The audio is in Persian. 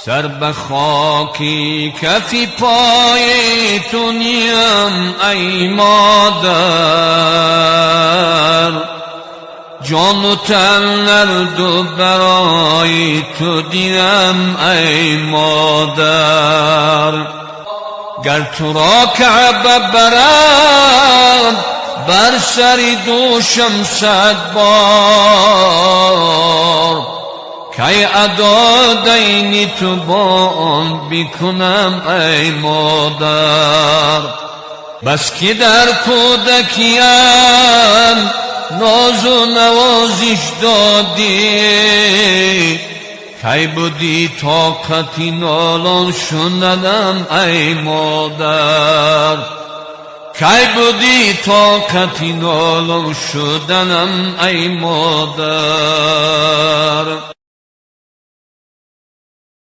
سر به خاکی کفی پای تو نیم ای مادر، جان و تن هر دو برای تو دیم ای مادر. گر تو را کعبه برد بر سری دوشم 100 بار، کی ادا دین تو با آن بکنم ای مادر. بس که در کودکیم ناز و نوازش دادی، کی بودی طاقتی نالان شدنم ای مادر، کی بودی طاقتی نالان شدنم ای مادر.